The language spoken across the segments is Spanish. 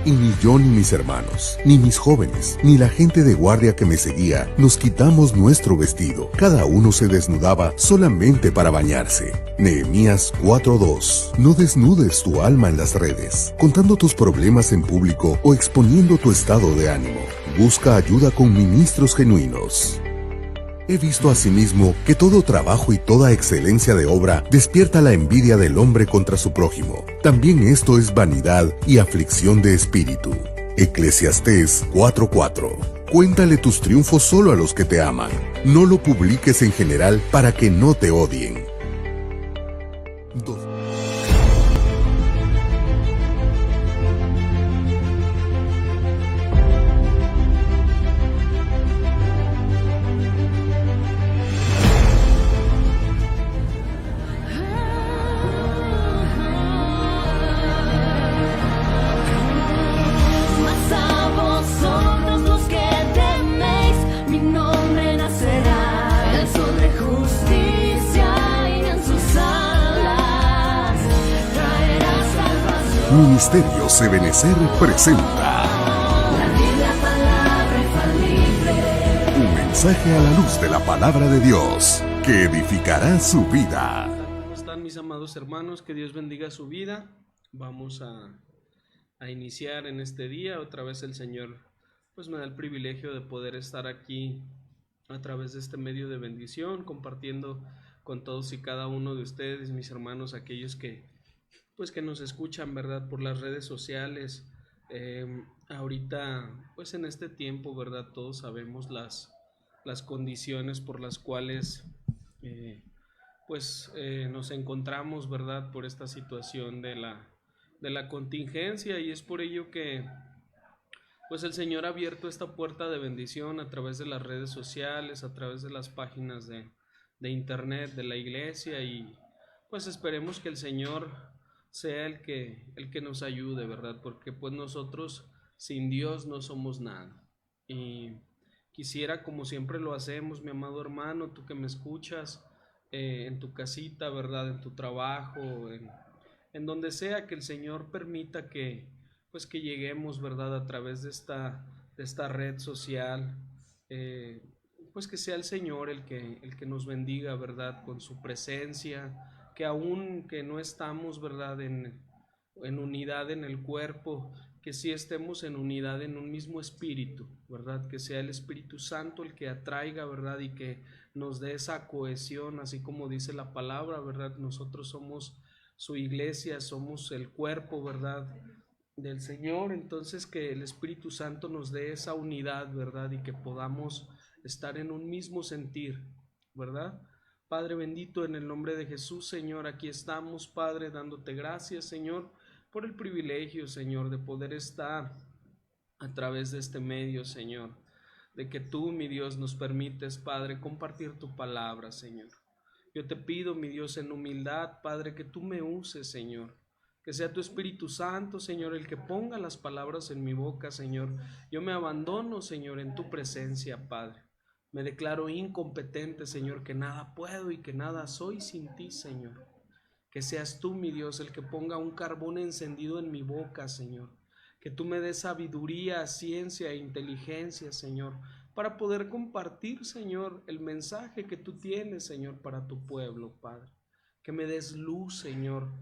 Y ni yo ni mis hermanos, ni mis jóvenes, ni la gente de guardia que me seguía, nos quitamos nuestro vestido. Cada uno se desnudaba solamente para bañarse. Nehemías 4:2. No desnudes tu alma en las redes, contando tus problemas en público o exponiendo tu estado de ánimo. Busca ayuda con ministros genuinos. He visto asimismo que todo trabajo y toda excelencia de obra despierta la envidia del hombre contra su prójimo. También esto es vanidad y aflicción de espíritu. Eclesiastés 4:4. Cuéntale tus triunfos solo a los que te aman. No lo publiques en general para que no te odien. Ministerio Ebenecer presenta un mensaje a la luz de la palabra de Dios que edificará su vida. ¿Cómo están mis amados hermanos? Que Dios bendiga su vida. Vamos a iniciar en este día. Otra vez el Señor pues me da el privilegio de poder estar aquí a través de este medio de bendición, compartiendo con todos y cada uno de ustedes, mis hermanos, aquellos que nos escuchan, ¿verdad? Por las redes sociales. Ahorita, pues en este tiempo, ¿verdad? Todos sabemos las condiciones por las cuales, nos encontramos, ¿verdad? Por esta situación de la contingencia, y es por ello que, pues el Señor ha abierto esta puerta de bendición a través de las redes sociales, a través de las páginas de internet de la iglesia, y pues esperemos que el Señor sea el que nos ayude, ¿verdad? Porque pues nosotros sin Dios no somos nada. Y quisiera, como siempre lo hacemos, mi amado hermano, tú que me escuchas, en tu casita, ¿verdad? En tu trabajo, en donde sea, que el Señor permita que lleguemos, ¿verdad? A través de esta red social, pues que sea el Señor el que nos bendiga, ¿verdad? Con su presencia, que aun que no estamos, ¿verdad? En unidad en el cuerpo, que sí estemos en unidad en un mismo espíritu, ¿verdad? Que sea el Espíritu Santo el que atraiga, ¿verdad? Y que nos dé esa cohesión, así como dice la palabra, ¿verdad? Nosotros somos su iglesia, somos el cuerpo, ¿verdad? Del Señor. Entonces que el Espíritu Santo nos dé esa unidad, ¿verdad? Y que podamos estar en un mismo sentir, ¿verdad? Padre bendito, en el nombre de Jesús, Señor, aquí estamos, Padre, dándote gracias, Señor, por el privilegio, Señor, de poder estar a través de este medio, Señor, de que tú, mi Dios, nos permites, Padre, compartir tu palabra, Señor. Yo te pido, mi Dios, en humildad, Padre, que tú me uses, Señor, que sea tu Espíritu Santo, Señor, el que ponga las palabras en mi boca, Señor. Yo me abandono, Señor, en tu presencia, Padre. Me declaro incompetente, Señor, que nada puedo y que nada soy sin ti, Señor. Que seas tú, mi Dios, el que ponga un carbón encendido en mi boca, Señor. Que tú me des sabiduría, ciencia e inteligencia, Señor, para poder compartir, Señor, el mensaje que tú tienes, Señor, para tu pueblo, Padre. Que me des luz, Señor,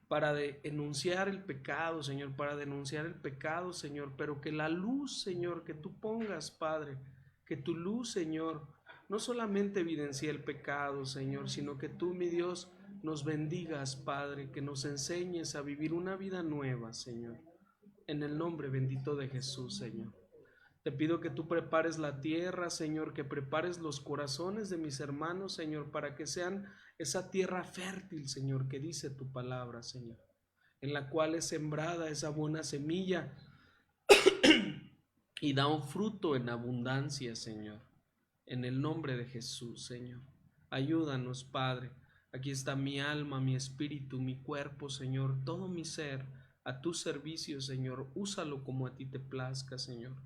para enunciar el pecado, Señor, para denunciar el pecado, Señor, pero que la luz, Señor, que tú pongas, Padre, que tu luz, Señor, no solamente evidencie el pecado, Señor, sino que tú, mi Dios, nos bendigas, Padre, que nos enseñes a vivir una vida nueva, Señor, en el nombre bendito de Jesús, Señor. Te pido que tú prepares la tierra, Señor, que prepares los corazones de mis hermanos, Señor, para que sean esa tierra fértil, Señor, que dice tu palabra, Señor, en la cual es sembrada esa buena semilla y da un fruto en abundancia, Señor, en el nombre de Jesús, Señor. Ayúdanos, Padre. Aquí está mi alma, mi espíritu, mi cuerpo, Señor, todo mi ser, a tu servicio, Señor. Úsalo como a ti te plazca, Señor.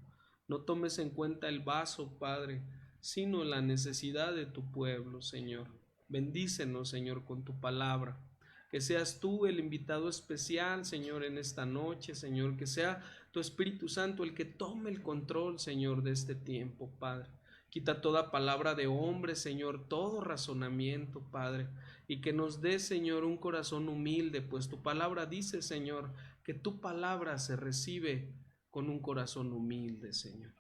No tomes en cuenta el vaso, Padre, sino la necesidad de tu pueblo, Señor. Bendícenos, Señor, con tu palabra. que seas tú el invitado especial, Señor, en esta noche, Señor, que sea tu Espíritu Santo el que tome el control, Señor, de este tiempo, Padre. Quita toda palabra de hombre, Señor, todo razonamiento, Padre, y que nos dé, Señor, un corazón humilde, pues tu palabra dice, Señor, que tu palabra se recibe con un corazón humilde, Señor.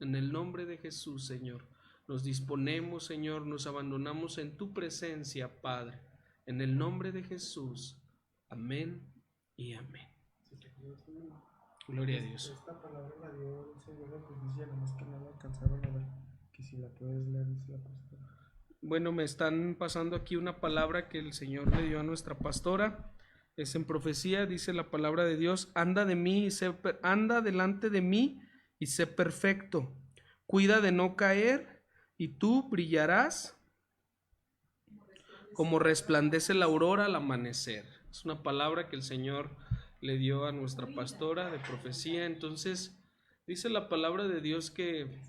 En el nombre de Jesús, Señor, nos disponemos, Señor, nos abandonamos en tu presencia, Padre. En el nombre de Jesús. Amén y amén. Gloria a Dios. Esta palabra la dio el Señor de justicia, nomás que no la alcanzaron a ver. Que si la puedes leer, dice la pastora. Bueno, me están pasando aquí una palabra que el Señor le dio a nuestra pastora. Es en profecía, dice la palabra de Dios: anda delante de mí y sé perfecto. Cuida de no caer y tú brillarás como resplandece la aurora al amanecer. Es una palabra que el Señor le dio a nuestra pastora de profecía. Entonces dice la palabra de Dios que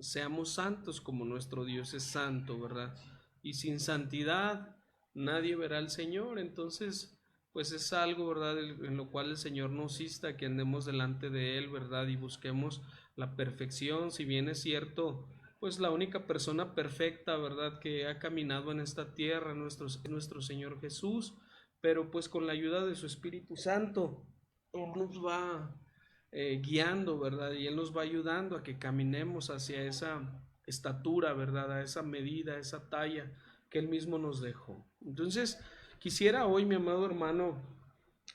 seamos santos como nuestro Dios es santo, ¿verdad? Y sin santidad nadie verá al Señor. Entonces pues es algo, ¿verdad?, en lo cual el Señor nos insta que andemos delante de Él, ¿verdad?, y busquemos la perfección. Si bien es cierto, pues la única persona perfecta, ¿verdad?, que ha caminado en esta tierra, nuestro Señor Jesús, pero pues con la ayuda de su Espíritu Santo, Él nos va guiando, ¿verdad?, y Él nos va ayudando a que caminemos hacia esa estatura, ¿verdad?, a esa medida, a esa talla que Él mismo nos dejó. Entonces, quisiera hoy, mi amado hermano,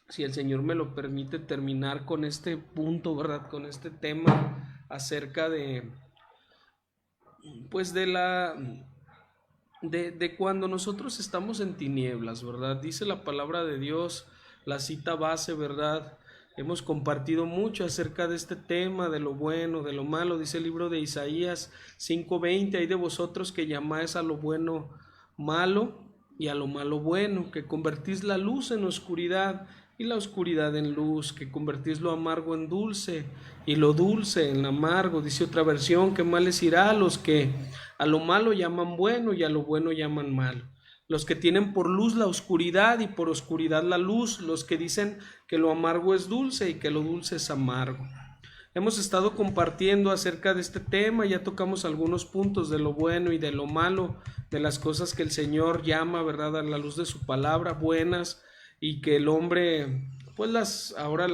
si el Señor me lo permite, terminar con este punto, ¿verdad?, con este tema acerca de, pues de cuando nosotros estamos en tinieblas, ¿verdad? Dice la palabra de Dios, la cita base, ¿verdad? Hemos compartido mucho acerca de este tema, de lo bueno, de lo malo. Dice el libro de Isaías 5:20, hay de vosotros que llamáis a lo bueno malo y a lo malo bueno, que convertís la luz en oscuridad y la oscuridad en luz, que convertís lo amargo en dulce y lo dulce en amargo. Dice otra versión, que mal les irá a los que a lo malo llaman bueno y a lo bueno llaman malo, los que tienen por luz la oscuridad y por oscuridad la luz, los que dicen que lo amargo es dulce y que lo dulce es amargo. Hemos estado compartiendo acerca de este tema, ya tocamos algunos puntos de lo bueno y de lo malo, de las cosas que el Señor llama, ¿verdad?, a la luz de su palabra, buenas, y que el hombre, pues ahora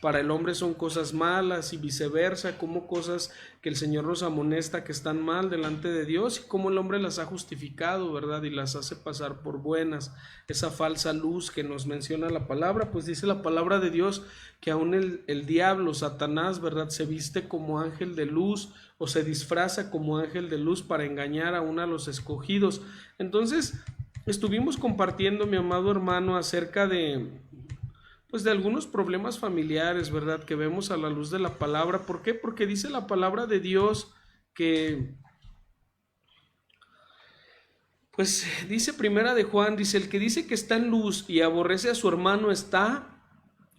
para el hombre son cosas malas y viceversa, como cosas que el Señor nos amonesta que están mal delante de Dios y cómo el hombre las ha justificado, ¿verdad?, y las hace pasar por buenas. Esa falsa luz que nos menciona la palabra, pues dice la palabra de Dios que aún el diablo, Satanás, ¿verdad?, se viste como ángel de luz o se disfraza como ángel de luz para engañar aún a los escogidos. Entonces, estuvimos compartiendo, mi amado hermano, acerca de algunos problemas familiares, ¿verdad?, que vemos a la luz de la palabra. ¿Por qué? Porque dice la palabra de Dios que, pues dice primera de Juan, dice, el que dice que está en luz y aborrece a su hermano está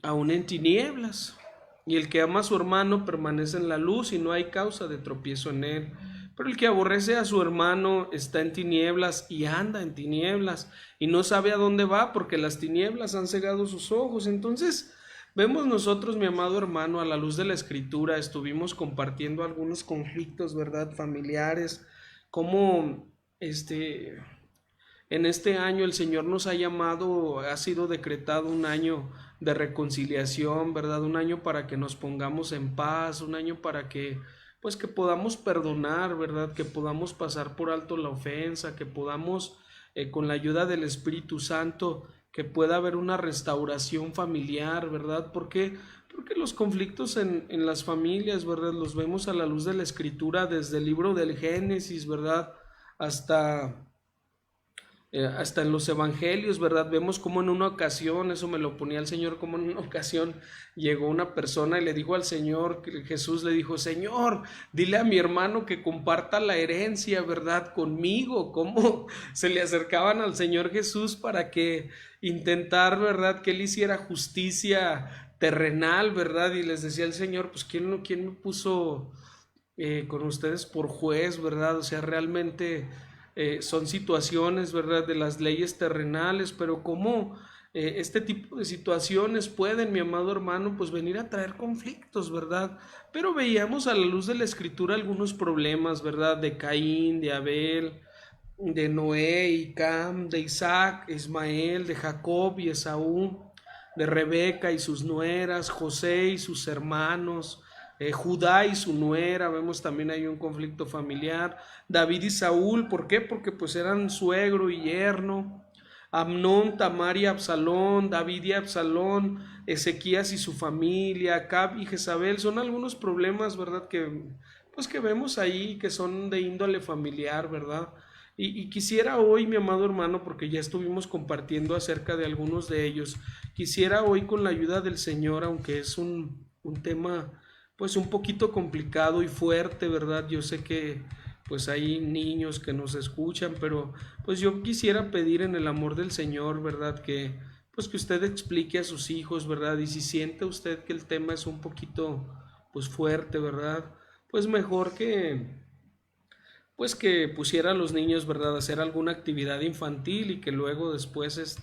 aún en tinieblas, y el que ama a su hermano permanece en la luz y no hay causa de tropiezo en él. Pero el que aborrece a su hermano está en tinieblas y anda en tinieblas y no sabe a dónde va porque las tinieblas han cegado sus ojos. Entonces vemos nosotros, mi amado hermano, a la luz de la Escritura, estuvimos compartiendo algunos conflictos, ¿verdad?, familiares, como en este año el Señor nos ha llamado, ha sido decretado un año de reconciliación, ¿verdad?, un año para que nos pongamos en paz, un año para que pues que podamos perdonar, ¿verdad?, que podamos pasar por alto la ofensa, que podamos con la ayuda del Espíritu Santo, que pueda haber una restauración familiar, ¿verdad? Porque los conflictos en las familias, ¿verdad?, los vemos a la luz de la Escritura desde el libro del Génesis, ¿verdad?, hasta en los evangelios, ¿verdad? Vemos como en una ocasión, eso me lo ponía el Señor, como en una ocasión llegó una persona y le dijo al Señor, Jesús le dijo, Señor, dile a mi hermano que comparta la herencia, ¿verdad?, conmigo. Cómo se le acercaban al Señor Jesús para que intentar, ¿verdad?, que él hiciera justicia terrenal, ¿verdad? Y les decía el Señor, pues ¿quién me puso con ustedes por juez, ¿verdad? O sea, realmente son situaciones, ¿verdad?, de las leyes terrenales, pero cómo este tipo de situaciones pueden, mi amado hermano, pues venir a traer conflictos, ¿verdad? Pero veíamos a la luz de la Escritura algunos problemas, ¿verdad?, de Caín, de Abel, de Noé y Cam, de Isaac, Ismael, de Jacob y Esaú, de Rebeca y sus nueras, José y sus hermanos, Judá y su nuera. Vemos también hay un conflicto familiar, David y Saúl. ¿Por qué? Porque pues eran suegro y yerno. Amnón, Tamar y Absalón, David y Absalón, Ezequías y su familia, Acab y Jezabel. Son algunos problemas, ¿verdad?, que vemos ahí, que son de índole familiar, ¿verdad? Y quisiera hoy, mi amado hermano, porque ya estuvimos compartiendo acerca de algunos de ellos, quisiera hoy, con la ayuda del Señor, aunque es un tema pues un poquito complicado y fuerte, ¿verdad? Yo sé que pues hay niños que nos escuchan, pero pues yo quisiera pedir en el amor del Señor, ¿verdad?, que pues que usted explique a sus hijos, ¿verdad? Y si siente usted que el tema es un poquito pues fuerte, ¿verdad?, pues mejor que pusiera a los niños, ¿verdad?, a hacer alguna actividad infantil, y que luego después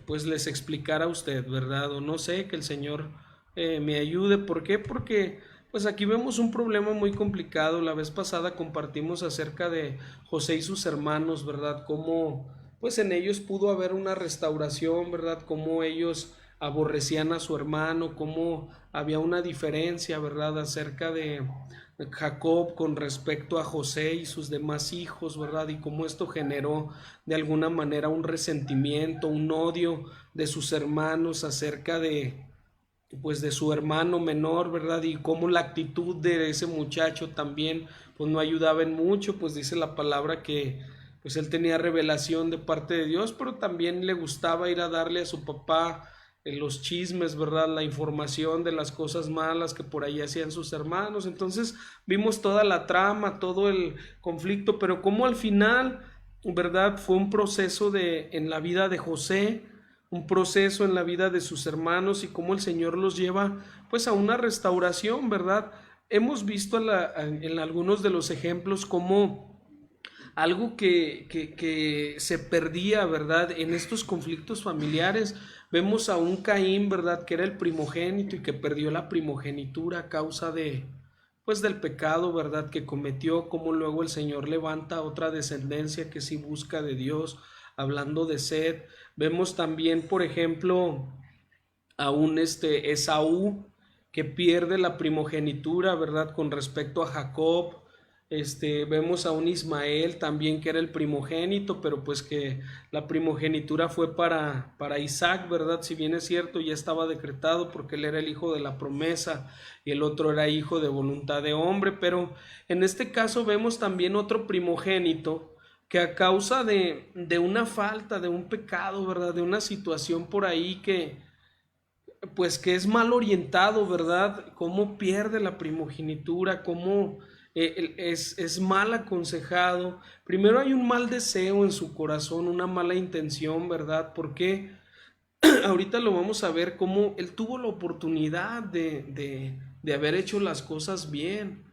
pues les explicara a usted, ¿verdad? O no sé, que el Señor me ayude. ¿Por qué? Porque pues aquí vemos un problema muy complicado. La vez pasada compartimos acerca de José y sus hermanos, ¿verdad? Cómo pues en ellos pudo haber una restauración, ¿verdad? Cómo ellos aborrecían a su hermano, cómo había una diferencia, ¿verdad?, acerca de Jacob con respecto a José y sus demás hijos, ¿verdad? Y cómo esto generó de alguna manera un resentimiento, un odio de sus hermanos acerca pues de su hermano menor, ¿verdad? Y cómo la actitud de ese muchacho también pues no ayudaba en mucho. Pues dice la palabra que pues él tenía revelación de parte de Dios, pero también le gustaba ir a darle a su papá los chismes, ¿verdad?, la información de las cosas malas que por ahí hacían sus hermanos. Entonces vimos toda la trama, todo el conflicto, pero como al final, ¿verdad?, fue un proceso en la vida de José, un proceso en la vida de sus hermanos, y cómo el Señor los lleva pues a una restauración, ¿verdad? Hemos visto en algunos de los ejemplos cómo algo que se perdía, ¿verdad?, en estos conflictos familiares. Vemos a un Caín, ¿verdad?, que era el primogénito y que perdió la primogenitura a causa pues del pecado, ¿verdad?, que cometió. Como luego el Señor levanta otra descendencia que sí busca de Dios, hablando de Set. Vemos también, por ejemplo, a un Esaú, que pierde la primogenitura, ¿verdad?, con respecto a Jacob. Vemos a un Ismael también, que era el primogénito, pero pues que la primogenitura fue para Isaac, ¿verdad? Si bien es cierto, ya estaba decretado porque él era el hijo de la promesa y el otro era hijo de voluntad de hombre. Pero en este caso vemos también otro primogénito que a causa de una falta, de un pecado, ¿verdad?, de una situación por ahí que es mal orientado, ¿verdad?, cómo pierde la primogenitura, cómo es mal aconsejado. Primero hay un mal deseo en su corazón, una mala intención, ¿verdad? Porque ahorita lo vamos a ver, cómo él tuvo la oportunidad de haber hecho las cosas bien,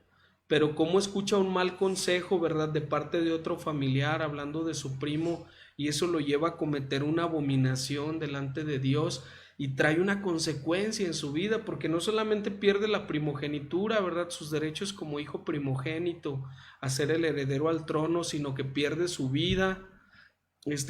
pero cómo escucha un mal consejo, ¿verdad?, de parte de otro familiar hablando de su primo, y eso lo lleva a cometer una abominación delante de Dios, y trae una consecuencia en su vida, porque no solamente pierde la primogenitura, ¿verdad?, sus derechos como hijo primogénito a ser el heredero al trono, sino que pierde su vida.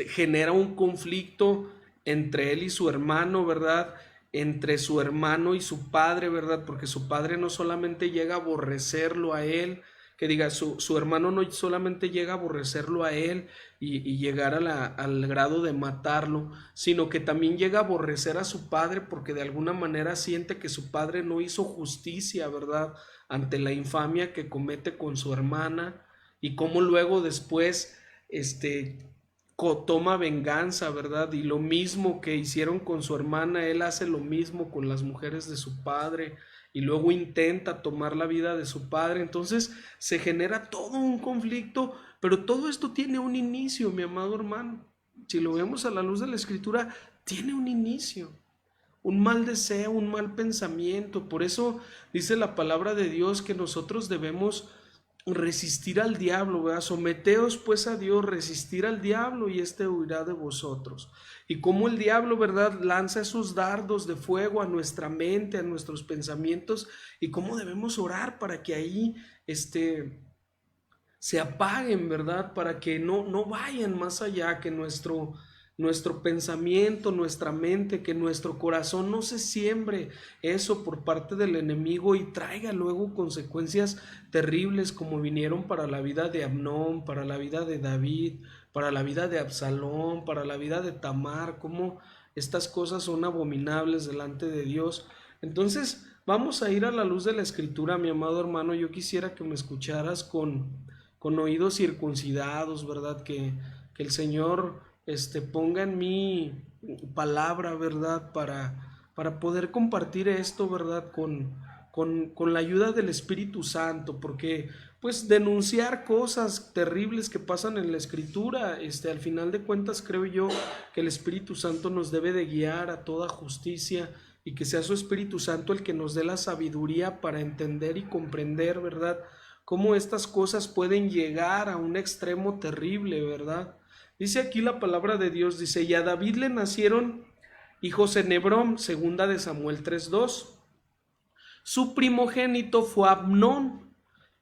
Genera un conflicto entre él y su hermano, ¿verdad?, entre su hermano y su padre, ¿verdad?, porque su padre no solamente llega a aborrecerlo a él, que diga, su hermano no solamente llega a aborrecerlo a él y llegar al grado de matarlo, sino que también llega a aborrecer a su padre, porque de alguna manera siente que su padre no hizo justicia, ¿verdad?, ante la infamia que comete con su hermana, y cómo luego después toma venganza, ¿verdad? Y lo mismo que hicieron con su hermana, él hace lo mismo con las mujeres de su padre, y luego intenta tomar la vida de su padre. Entonces se genera todo un conflicto, pero todo esto tiene un inicio, mi amado hermano. Si lo vemos a la luz de la Escritura, tiene un inicio, un mal deseo, un mal pensamiento. Por eso dice la palabra de Dios que nosotros debemos resistir al diablo, ¿verdad? Someteos pues a Dios, resistir al diablo y éste huirá de vosotros. Y como el diablo, ¿verdad?, lanza esos dardos de fuego a nuestra mente, a nuestros pensamientos, y cómo debemos orar para que ahí se apaguen, ¿verdad? Para que no vayan más allá, que nuestro pensamiento, nuestra mente, que nuestro corazón no se siembre eso por parte del enemigo y traiga luego consecuencias terribles como vinieron para la vida de Amnón, para la vida de David, para la vida de Absalón, para la vida de Tamar, como estas cosas son abominables delante de Dios. Entonces vamos a ir a la luz de la Escritura, mi amado hermano. Yo quisiera que me escucharas con oídos circuncidados, ¿verdad? Que el Señor ponga en mí palabra, ¿verdad? Para poder compartir esto, ¿verdad? Con la ayuda del Espíritu Santo, porque pues denunciar cosas terribles que pasan en la Escritura, al final de cuentas creo yo que el Espíritu Santo nos debe de guiar a toda justicia y que sea su Espíritu Santo el que nos dé la sabiduría para entender y comprender, ¿verdad?, cómo estas cosas pueden llegar a un extremo terrible, ¿verdad? Dice aquí la palabra de Dios, dice, y a David le nacieron hijos en Hebrón, segunda de Samuel 3:2. Su primogénito fue Amnón,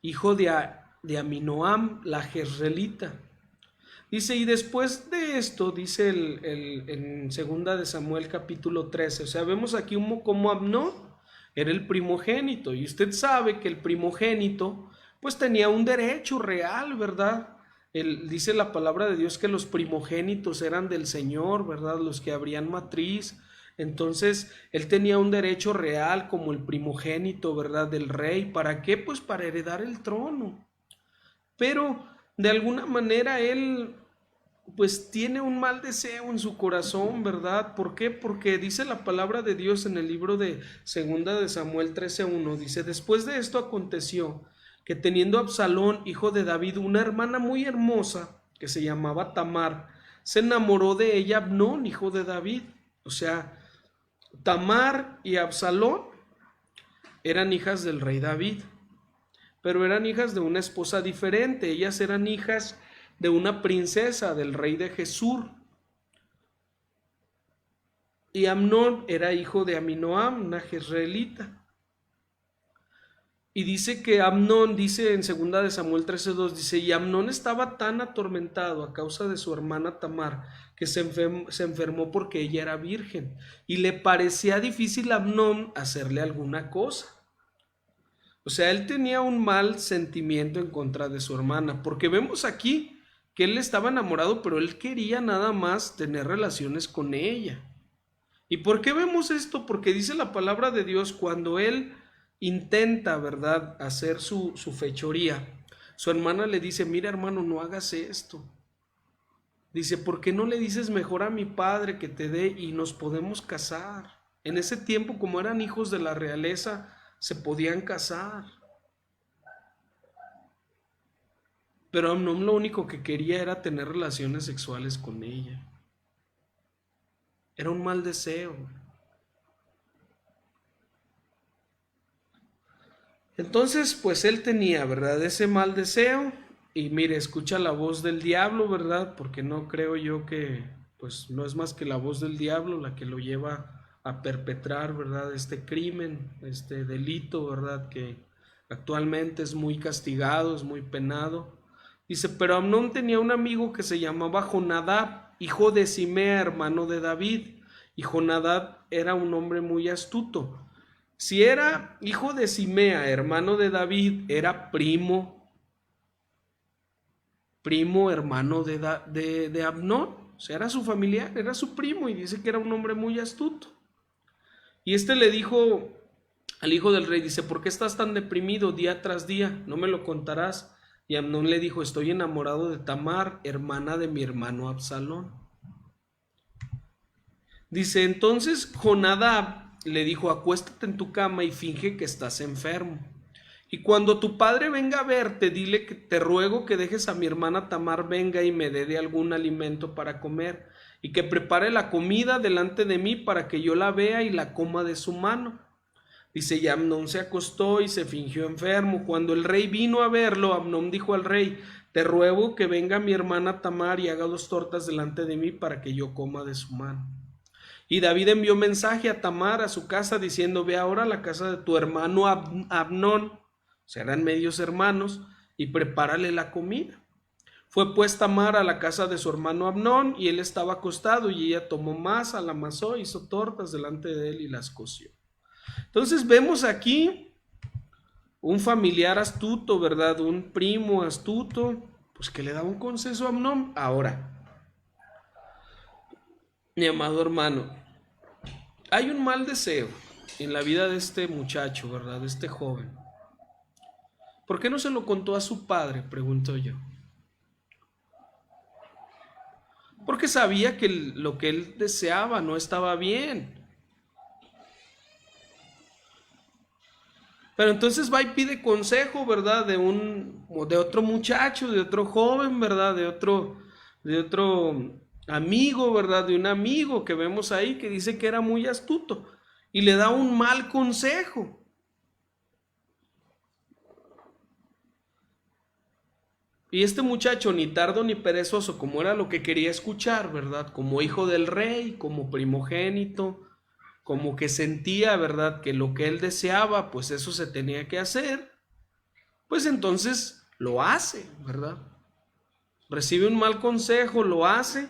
hijo de Aminoam, la jezreelita. Dice, y después de esto, dice en segunda de Samuel capítulo 13, o sea, vemos aquí como Amnón era el primogénito, y usted sabe que el primogénito pues tenía un derecho real, ¿verdad? Dice la palabra de Dios que los primogénitos eran del Señor, ¿verdad? Los que abrían matriz. Entonces él tenía un derecho real como el primogénito, ¿verdad?, del rey. ¿Para qué? Pues para heredar el trono. Pero de alguna manera él pues tiene un mal deseo en su corazón, ¿verdad? ¿Por qué? Porque dice la palabra de Dios en el libro de segunda de Samuel 13:1, dice, después de esto aconteció que teniendo Absalón, hijo de David, una hermana muy hermosa que se llamaba Tamar, se enamoró de ella Amnón, hijo de David. O sea, Tamar y Absalón eran hijas del rey David, pero eran hijas de una esposa diferente. Ellas eran hijas de una princesa del rey de Gesur. Y Amnón era hijo de Aminoam, una jezreelita. Y dice que Amnón, dice en 2 de Samuel 13:2, dice, y Amnón estaba tan atormentado a causa de su hermana Tamar, que se enfermó porque ella era virgen, y le parecía difícil a Amnón hacerle alguna cosa. O sea, él tenía un mal sentimiento en contra de su hermana, porque vemos aquí que él estaba enamorado, pero él quería nada más tener relaciones con ella. ¿Y por qué vemos esto? Porque dice la palabra de Dios, cuando él intenta, ¿verdad?, hacer su fechoría, su hermana le dice, mira hermano, no hagas esto. Dice, ¿por qué no le dices mejor a mi padre que te dé y nos podemos casar? En ese tiempo, como eran hijos de la realeza, se podían casar. Pero Amnón lo único que quería era tener relaciones sexuales con ella. Era un mal deseo. Entonces, pues él tenía, ¿verdad?, ese mal deseo, y mire, escucha la voz del diablo, ¿verdad? Porque no creo yo que, pues no es más que la voz del diablo la que lo lleva a perpetrar, ¿verdad?, este crimen, este delito, ¿verdad?, que actualmente es muy castigado, es muy penado. Dice, pero Amnón tenía un amigo que se llamaba Jonadab, hijo de Simea, hermano de David, y Jonadab era un hombre muy astuto. Si era hijo de Simea, hermano de David, era primo hermano de Amnón. O sea, era su familiar, era su primo, y dice que era un hombre muy astuto. Y le dijo al hijo del rey, dice, ¿por qué estás tan deprimido día tras día? ¿No me lo contarás? Y Amnón le dijo, estoy enamorado de Tamar, hermana de mi hermano Absalón. Dice, entonces Jonadab le dijo, acuéstate en tu cama y finge que estás enfermo. Y cuando tu padre venga a verte, dile que te ruego que dejes a mi hermana Tamar venga y me dé de algún alimento para comer, y que prepare la comida delante de mí para que yo la vea y la coma de su mano. Dice, y Amnón se acostó y se fingió enfermo. Cuando el rey vino a verlo, Amnón dijo al rey, te ruego que venga mi hermana Tamar y haga 2 tortas delante de mí para que yo coma de su mano. Y David envió mensaje a Tamar a su casa diciendo, ve ahora a la casa de tu hermano Amnón, serán medios hermanos, y prepárale la comida. Fue pues Tamar a la casa de su hermano Amnón, y él estaba acostado, y ella tomó masa, la amasó, hizo tortas delante de él y las coció. Entonces vemos aquí un familiar astuto, ¿verdad? Un primo astuto, pues que le da un consejo a Amnón. Ahora, mi amado hermano, hay un mal deseo en la vida de este muchacho, ¿verdad? De este joven. ¿Por qué no se lo contó a su padre? Pregunto yo. Porque sabía que lo que él deseaba no estaba bien. Pero entonces va y pide consejo, ¿verdad? De otro muchacho, de otro joven, ¿verdad? De otro amigo, ¿verdad? De un amigo que vemos ahí que dice que era muy astuto y le da un mal consejo. Y este muchacho, ni tardo ni perezoso, como era lo que quería escuchar, ¿verdad? Como hijo del rey, como primogénito, como que sentía, ¿verdad?, que lo que él deseaba, pues eso se tenía que hacer, pues entonces lo hace, ¿verdad? Recibe un mal consejo, lo hace,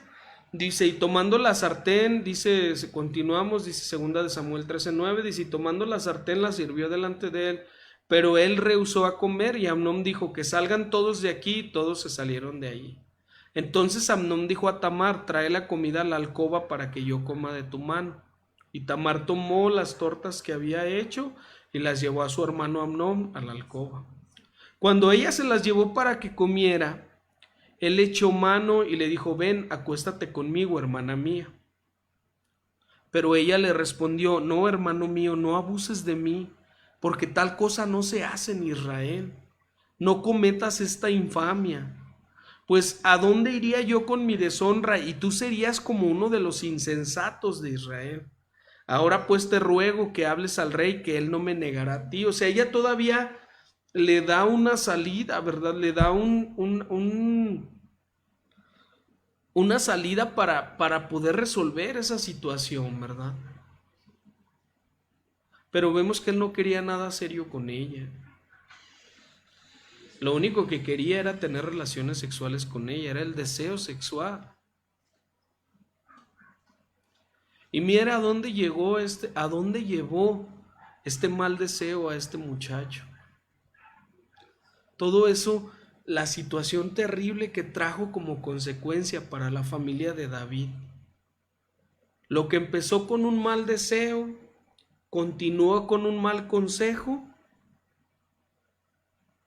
dice, y tomando la sartén, dice, continuamos, dice segunda de Samuel 13:9, dice, y tomando la sartén la sirvió delante de él, pero él rehusó a comer, y Amnón dijo, que salgan todos de aquí, y todos se salieron de allí. Entonces Amnón dijo a Tamar, trae la comida a la alcoba para que yo coma de tu mano. Y Tamar tomó las tortas que había hecho y las llevó a su hermano Amnón a la alcoba. Cuando ella se las llevó para que comiera, él echó mano y le dijo, ven, acuéstate conmigo, hermana mía. Pero ella le respondió, no, hermano mío, no abuses de mí, porque tal cosa no se hace en Israel. No cometas esta infamia. Pues ¿a dónde iría yo con mi deshonra? Y tú serías como uno de los insensatos de Israel. Ahora pues te ruego que hables al rey, que él no me negará a ti. O sea, ella todavía le da una salida, ¿verdad? Le da una salida para poder resolver esa situación, ¿verdad? Pero vemos que él no quería nada serio con ella. Lo único que quería era tener relaciones sexuales con ella, era el deseo sexual. Y mira a dónde llevó este mal deseo a este muchacho. Todo eso, la situación terrible que trajo como consecuencia para la familia de David. Lo que empezó con un mal deseo, continuó con un mal consejo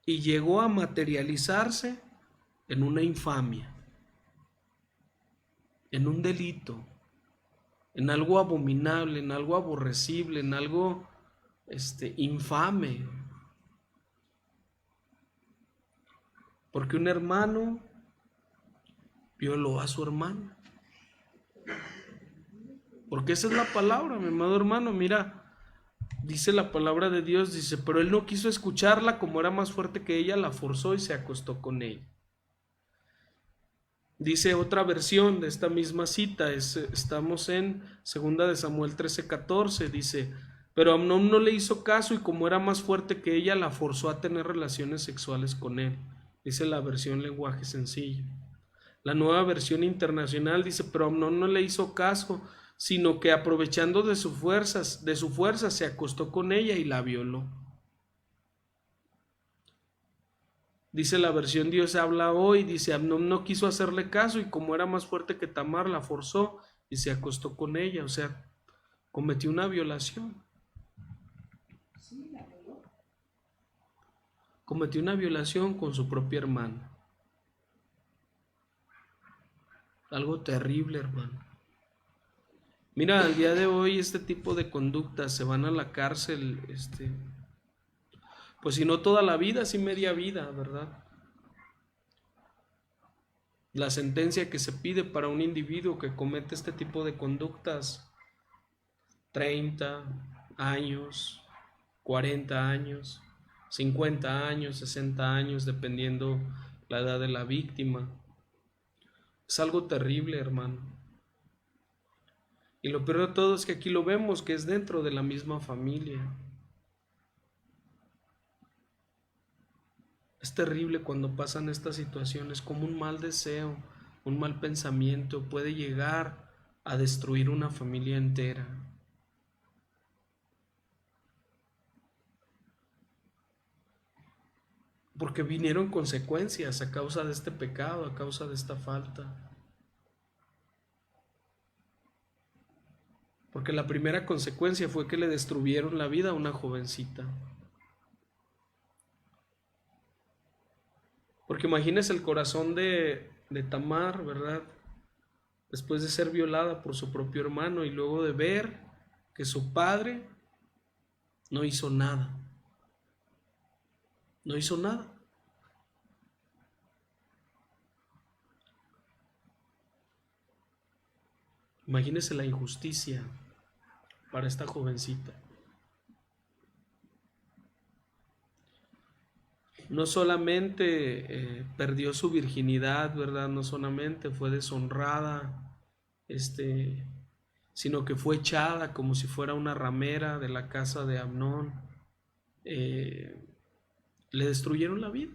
y llegó a materializarse en una infamia, en un delito, en algo abominable, en algo aborrecible, en algo infame. Porque un hermano violó a su hermana. Porque esa es la palabra, mi amado hermano. Mira, dice la palabra de Dios, dice, pero él no quiso escucharla, como era más fuerte que ella, la forzó y se acostó con ella. Dice otra versión de esta misma cita, estamos en 2 de Samuel 13:14, dice, pero Amnón no le hizo caso y como era más fuerte que ella, la forzó a tener relaciones sexuales con él. Dice la versión lenguaje sencillo. La nueva versión internacional dice, pero Amnón no le hizo caso, sino que aprovechando de su fuerza se acostó con ella y la violó. Dice la versión Dios habla hoy, dice Amnón no quiso hacerle caso y como era más fuerte que Tamar, la forzó y se acostó con ella, o sea, cometió una violación. Cometió una violación con su propia hermana. Algo terrible, hermano. Mira, al día de hoy este tipo de conductas se van a la cárcel, pues si no toda la vida, sí media vida, ¿verdad? La sentencia que se pide para un individuo que comete este tipo de conductas, 30 años, 40 años, 50 años, 60 años, dependiendo la edad de la víctima. Es algo terrible, hermano. Y lo peor de todo es que aquí lo vemos, que es dentro de la misma familia. Es terrible cuando pasan estas situaciones, como un mal deseo, un mal pensamiento puede llegar a destruir una familia entera. Porque vinieron consecuencias a causa de este pecado, a causa de esta falta. Porque la primera consecuencia fue que le destruyeron la vida a una jovencita. Porque imagínese el corazón de Tamar, ¿verdad? Después de ser violada por su propio hermano y luego de ver que su padre no hizo nada. No hizo nada. Imagínese la injusticia para esta jovencita. No solamente perdió su virginidad, ¿verdad? No solamente fue deshonrada, sino que fue echada como si fuera una ramera de la casa de Amnón. Le destruyeron la vida.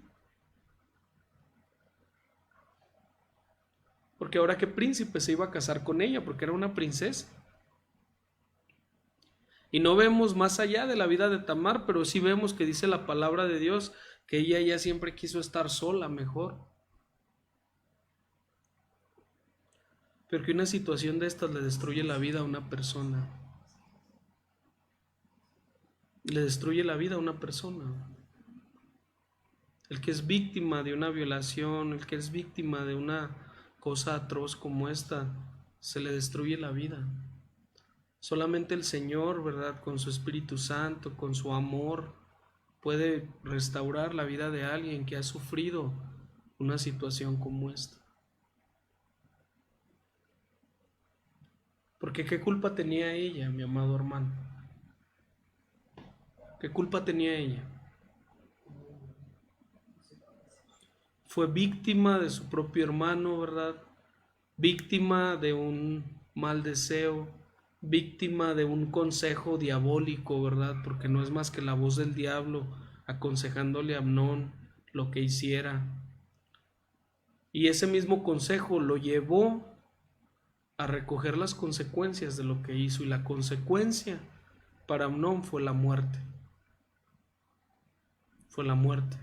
Porque ahora qué príncipe se iba a casar con ella, porque era una princesa. Y no vemos más allá de la vida de Tamar, pero sí vemos que dice la palabra de Dios que ella ya siempre quiso estar sola mejor. Pero que una situación de estas le destruye la vida a una persona. Le destruye la vida a una persona. El que es víctima de una violación, el que es víctima de una cosa atroz como esta, se le destruye la vida. Solamente el Señor, ¿verdad? Con su Espíritu Santo, con su amor, puede restaurar la vida de alguien que ha sufrido una situación como esta. Porque ¿qué culpa tenía ella, mi amado hermano? ¿Qué culpa tenía ella? Fue víctima de su propio hermano, ¿verdad? Víctima de un mal deseo, víctima de un consejo diabólico, ¿verdad? Porque no es más que la voz del diablo aconsejándole a Amnón lo que hiciera. Y ese mismo consejo lo llevó a recoger las consecuencias de lo que hizo, y la consecuencia para Amnón fue la muerte. Fue la muerte.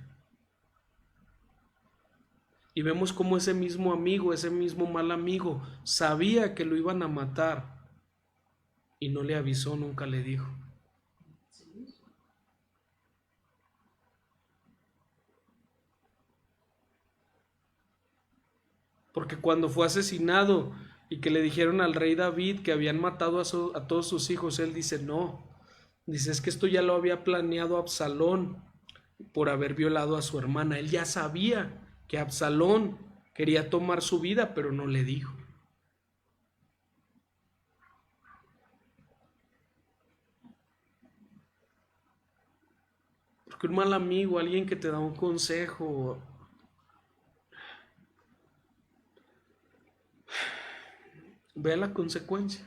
Y vemos cómo ese mismo amigo, ese mismo mal amigo, sabía que lo iban a matar y no le avisó, nunca le dijo. Porque cuando fue asesinado y que le dijeron al rey David que habían matado a todos sus hijos, él dice no. Dice, es que esto ya lo había planeado Absalón por haber violado a su hermana. Él ya sabía que Absalón quería tomar su vida, pero no le dijo. Porque un mal amigo, alguien que te da un consejo, ve la consecuencia.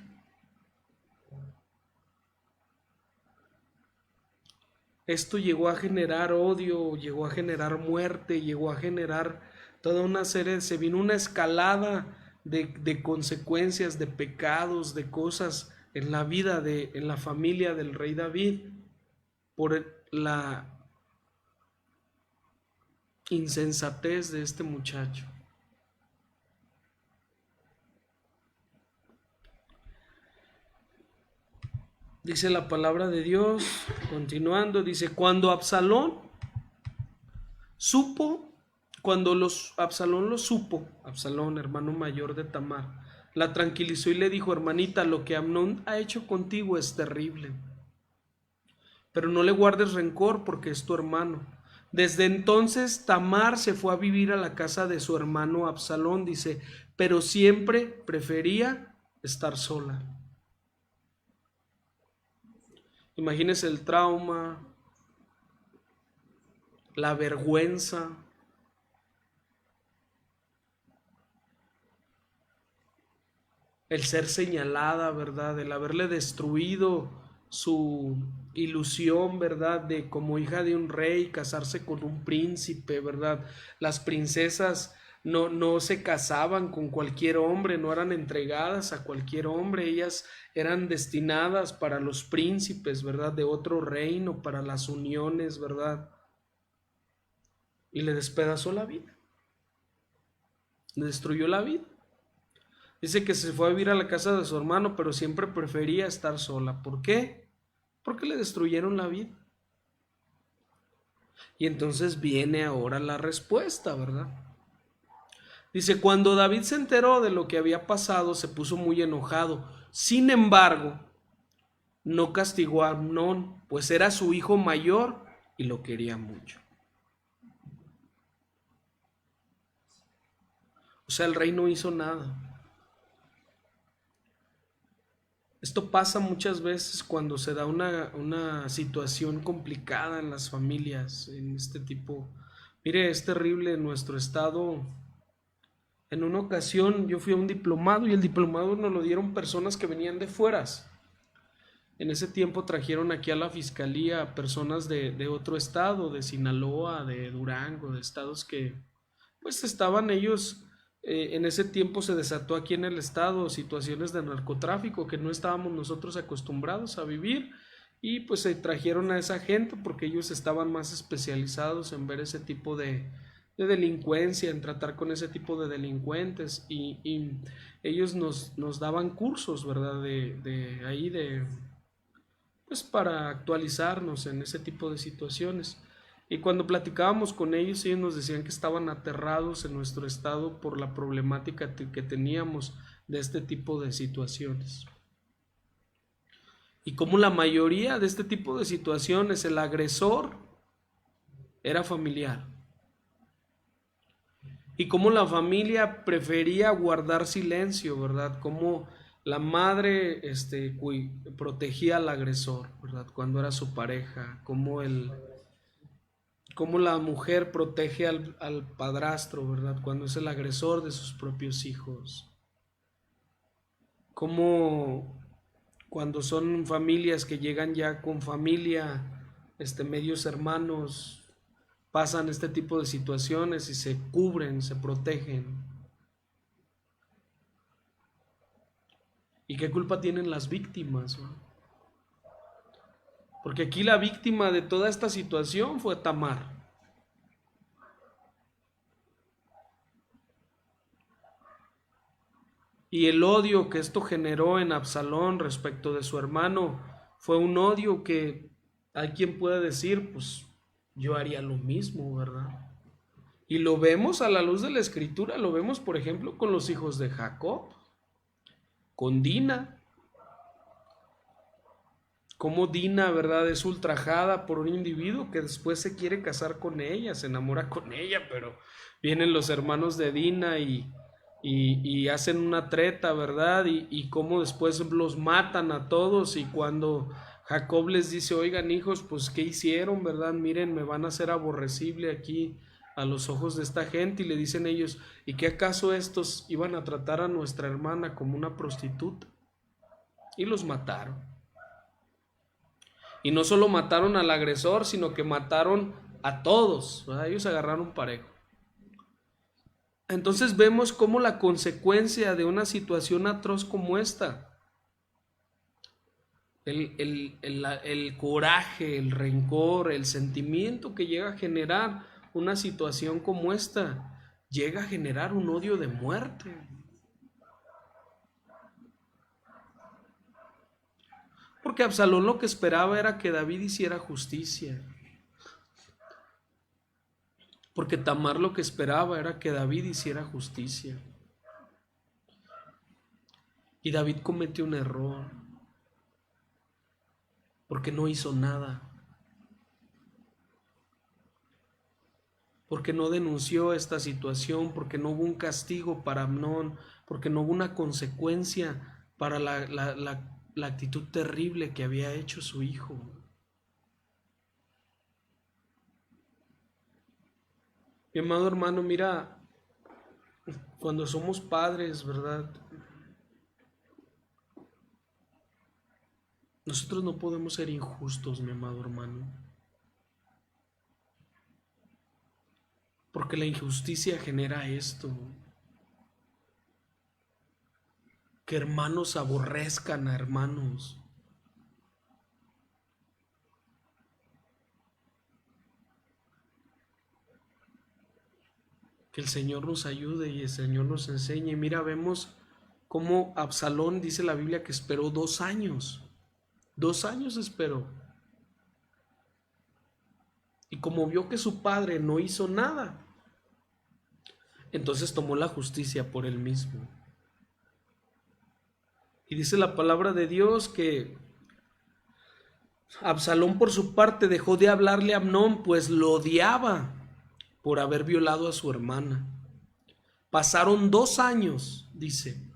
Esto llegó a generar odio, llegó a generar muerte, llegó a generar toda una serie, se vino una escalada de consecuencias, de pecados, de cosas en la vida, en la familia del rey David, por la insensatez de este muchacho. Dice la palabra de Dios, continuando, dice, cuando Absalón Absalón lo supo, Absalón, hermano mayor de Tamar, la tranquilizó y le dijo, hermanita, lo que Amnón ha hecho contigo es terrible, pero no le guardes rencor porque es tu hermano. Desde entonces Tamar se fue a vivir a la casa de su hermano Absalón, dice, pero siempre prefería estar sola. Imagínese el trauma, la vergüenza, el ser señalada, ¿verdad? El haberle destruido su ilusión, ¿verdad? De como hija de un rey, casarse con un príncipe, ¿verdad? Las princesas no se casaban con cualquier hombre, no eran entregadas a cualquier hombre, ellas eran destinadas para los príncipes, ¿verdad? De otro reino, para las uniones, ¿verdad? Y le despedazó la vida, le destruyó la vida. Dice que se fue a vivir a la casa de su hermano, pero siempre prefería estar sola. ¿Por qué? Porque le destruyeron la vida. Y entonces viene ahora la respuesta, ¿verdad? Dice, cuando David se enteró de lo que había pasado, se puso muy enojado. Sin embargo, no castigó a Amnón, pues era su hijo mayor y lo quería mucho. O sea, el rey no hizo nada. Esto pasa muchas veces cuando se da una situación complicada en las familias, en este tipo. Mire, es terrible en nuestro estado. En una ocasión yo fui a un diplomado y el diplomado nos lo dieron personas que venían de fueras. En ese tiempo trajeron aquí a la fiscalía personas de otro estado, de Sinaloa, de Durango, de estados que pues estaban ellos. En ese tiempo se desató aquí en el estado situaciones de narcotráfico que no estábamos nosotros acostumbrados a vivir y pues se trajeron a esa gente porque ellos estaban más especializados en ver ese tipo de delincuencia, en tratar con ese tipo de delincuentes y ellos nos daban cursos, ¿verdad? Pues para actualizarnos en ese tipo de situaciones. Y cuando platicábamos con ellos nos decían que estaban aterrados en nuestro estado por la problemática que teníamos de este tipo de situaciones. Y como la mayoría de este tipo de situaciones, el agresor era familiar. Y como la familia prefería guardar silencio, ¿verdad? Como la madre protegía al agresor, ¿verdad? Cuando era su pareja, cómo la mujer protege al padrastro, ¿verdad? Cuando es el agresor de sus propios hijos. Cómo cuando son familias que llegan ya con familia, medios hermanos, pasan este tipo de situaciones y se cubren, se protegen. ¿Y qué culpa tienen las víctimas, ¿no? Porque aquí la víctima de toda esta situación fue Tamar. Y el odio que esto generó en Absalón respecto de su hermano fue un odio que hay quien puede decir, pues yo haría lo mismo, ¿verdad? Y lo vemos a la luz de la escritura, lo vemos por ejemplo con los hijos de Jacob, con Dina. Cómo Dina, ¿verdad?, es ultrajada por un individuo que después se quiere casar con ella, se enamora con ella, pero vienen los hermanos de Dina y hacen una treta, ¿verdad? Y cómo después los matan a todos y cuando Jacob les dice, oigan hijos, pues ¿qué hicieron, verdad? Miren, me van a hacer aborrecible aquí a los ojos de esta gente y le dicen ellos, ¿y qué acaso estos iban a tratar a nuestra hermana como una prostituta? Y los mataron. Y no solo mataron al agresor, sino que mataron a todos, ¿verdad? Ellos agarraron parejo. Entonces vemos cómo la consecuencia de una situación atroz como esta, el coraje, el rencor, el sentimiento que llega a generar una situación como esta, llega a generar un odio de muerte. Porque Absalón lo que esperaba era que David hiciera justicia. Porque Tamar lo que esperaba era que David hiciera justicia. Y David cometió un error. Porque no hizo nada. Porque no denunció esta situación. Porque no hubo un castigo para Amnón. Porque no hubo una consecuencia para la actitud terrible que había hecho su hijo. Mi amado hermano, mira, cuando somos padres, ¿verdad? Nosotros no podemos ser injustos, mi amado hermano, porque la injusticia genera esto, que hermanos aborrezcan a hermanos. Que el Señor nos ayude y el Señor nos enseñe. Mira, vemos cómo Absalón, dice la Biblia, que esperó 2 años. 2 años esperó. Y como vio que su padre no hizo nada, entonces tomó la justicia por él mismo. Y dice la palabra de Dios que Absalón por su parte dejó de hablarle a Amnón, pues lo odiaba por haber violado a su hermana. Pasaron 2 años, dice,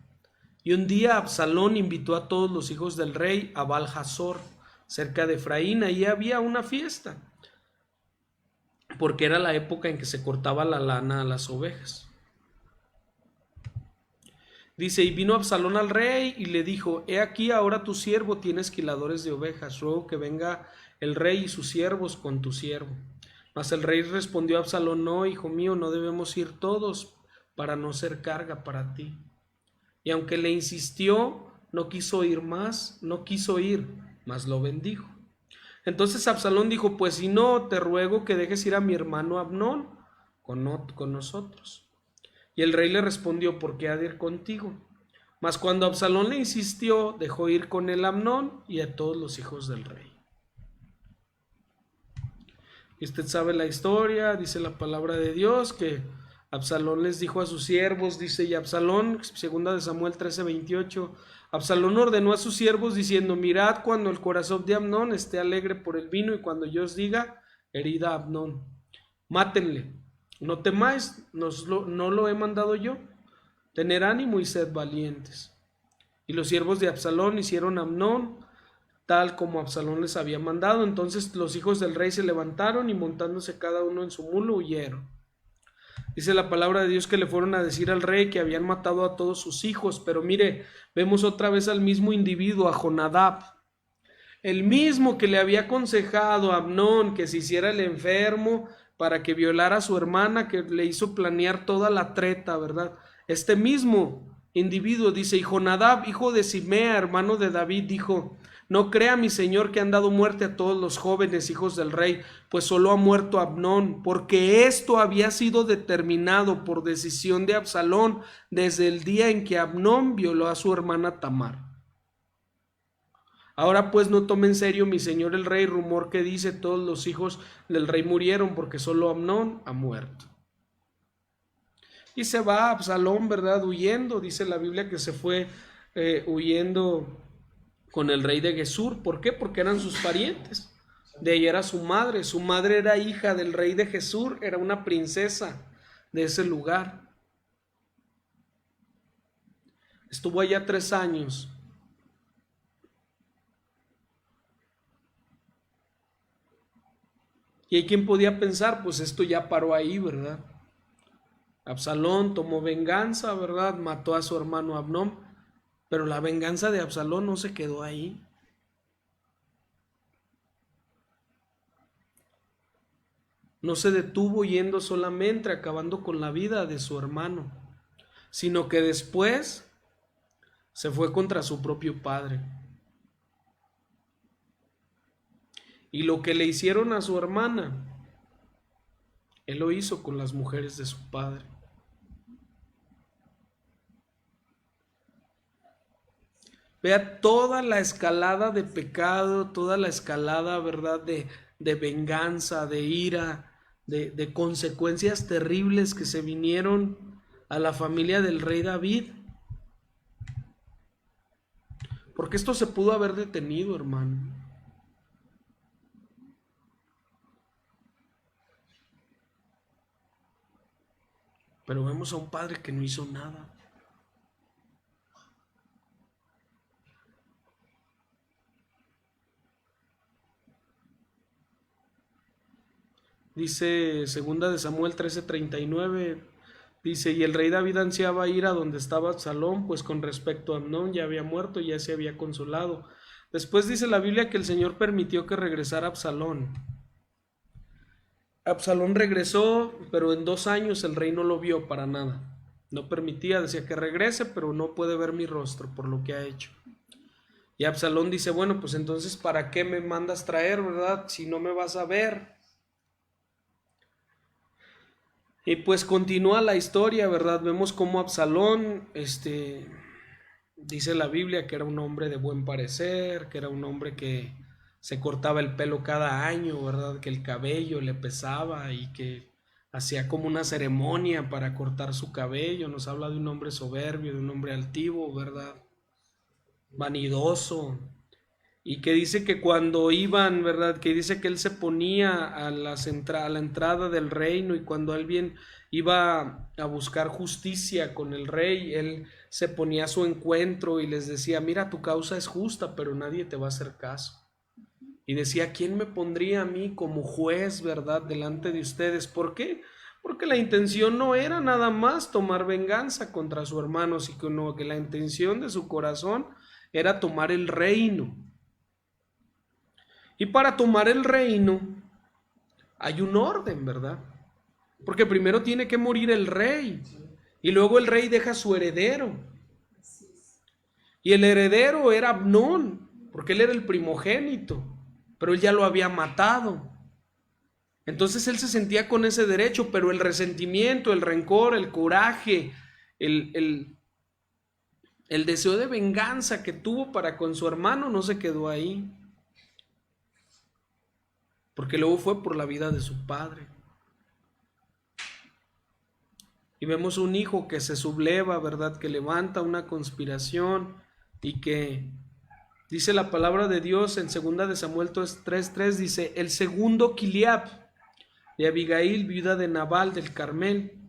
y un día Absalón invitó a todos los hijos del rey a Baal-Hazor, cerca de Efraín. Ahí había una fiesta, porque era la época en que se cortaba la lana a las ovejas. Dice, y vino Absalón al rey y le dijo, he aquí ahora tu siervo tiene esquiladores de ovejas, ruego que venga el rey y sus siervos con tu siervo. Mas el rey respondió a Absalón, no, hijo mío, no debemos ir todos para no ser carga para ti. Y aunque le insistió, no quiso ir, mas lo bendijo. Entonces Absalón dijo, pues si no, te ruego que dejes ir a mi hermano Amnón con nosotros. Y el rey le respondió, ¿por qué ha de ir contigo? Mas cuando Absalón le insistió, dejó ir con él a Amnón y a todos los hijos del rey. Y usted sabe la historia, dice la palabra de Dios, que Absalón les dijo a sus siervos, dice, y Absalón, segunda de Samuel 13:28, Absalón ordenó a sus siervos diciendo, mirad cuando el corazón de Amnón esté alegre por el vino y cuando yo os diga, herida a Amnón, mátenle. No temáis, no lo he mandado yo. Tener ánimo y sed valientes. Y los siervos de Absalón hicieron a Amnón tal como Absalón les había mandado. Entonces los hijos del rey se levantaron y montándose cada uno en su mulo huyeron. Dice la palabra de Dios que le fueron a decir al rey que habían matado a todos sus hijos. Pero mire, vemos otra vez al mismo individuo, a Jonadab, el mismo que le había aconsejado a Amnón que se hiciera el enfermo para que violara a su hermana, que le hizo planear toda la treta, ¿verdad? Este mismo individuo dice, y Jonadab, hijo de Simea, hermano de David, dijo, no crea mi señor que han dado muerte a todos los jóvenes hijos del rey, pues solo ha muerto Amnón, porque esto había sido determinado por decisión de Absalón desde el día en que Amnón violó a su hermana Tamar. Ahora pues no tome en serio mi señor el rey rumor que dice todos los hijos del rey murieron porque solo Amnón ha muerto. Y se va Absalón, ¿verdad? Huyendo, dice la Biblia que se fue huyendo con el rey de Gesur. ¿Por qué? Porque eran sus parientes. De ella era su madre era hija del rey de Gesur, era una princesa de ese lugar. Estuvo allá 3 años. Y hay quien podía pensar, pues esto ya paró ahí, ¿verdad? Absalón tomó venganza, ¿verdad? Mató a su hermano Amnón, pero la venganza de Absalón no se quedó ahí. No se detuvo yendo solamente acabando con la vida de su hermano, sino que después se fue contra su propio padre. Y lo que le hicieron a su hermana, él lo hizo con las mujeres de su padre. Vea toda la escalada de pecado, toda la escalada, ¿verdad?, de venganza, de ira, de consecuencias terribles que se vinieron a la familia del rey David. Porque esto se pudo haber detenido, hermano. Pero vemos a un padre que no hizo nada. Dice 2 de Samuel 13:39, dice, y el rey David ansiaba ir a donde estaba Absalón, pues con respecto a Amnón ya había muerto y ya se había consolado. Después dice la Biblia que el Señor permitió que regresara Absalón. Absalón regresó, pero en 2 años el rey no lo vio para nada. No permitía, decía que regrese, pero no puede ver mi rostro por lo que ha hecho. Y Absalón dice, bueno, pues entonces ¿para qué me mandas traer, verdad? Si no me vas a ver. Y pues continúa la historia, ¿verdad? Vemos cómo Absalón, dice la Biblia que era un hombre de buen parecer, que era un hombre que se cortaba el pelo cada año, ¿verdad? Que el cabello le pesaba y que hacía como una ceremonia para cortar su cabello. Nos habla de un hombre soberbio, de un hombre altivo, ¿verdad? Vanidoso. Y que dice que cuando iban, ¿verdad? Que dice que él se ponía a la entrada del reino, y cuando alguien iba a buscar justicia con el rey, él se ponía a su encuentro y les decía, mira, tu causa es justa, pero nadie te va a hacer caso. Y decía, ¿quién me pondría a mí como juez, verdad, delante de ustedes? ¿Por qué? Porque la intención no era nada más tomar venganza contra su hermano, sino que la intención de su corazón era tomar el reino. Y para tomar el reino hay un orden, ¿verdad? Porque primero tiene que morir el rey y luego el rey deja su heredero. Y el heredero era Amnón, porque él era el primogénito, pero él ya lo había matado. Entonces él se sentía con ese derecho, pero el resentimiento, el rencor, el coraje, el deseo de venganza que tuvo para con su hermano no se quedó ahí. Porque luego fue por la vida de su padre. Y vemos un hijo que se subleva, ¿verdad? Que levanta una conspiración y que dice la palabra de Dios en 2 de Samuel 3:3, dice, el segundo Kiliab de Abigail, viuda de Nabal del Carmel.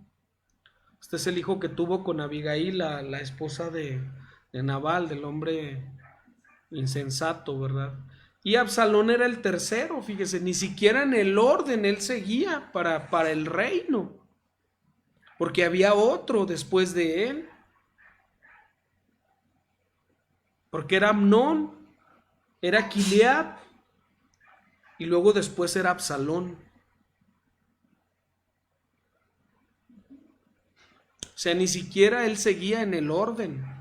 Este es el hijo que tuvo con Abigail, la esposa de Nabal, del hombre insensato, ¿verdad? Y Absalón era el tercero, fíjese, ni siquiera en el orden él seguía para el reino, porque había otro después de él, porque era Amnón, era Kiliab, y luego después era Absalón. O sea, ni siquiera él seguía en el orden.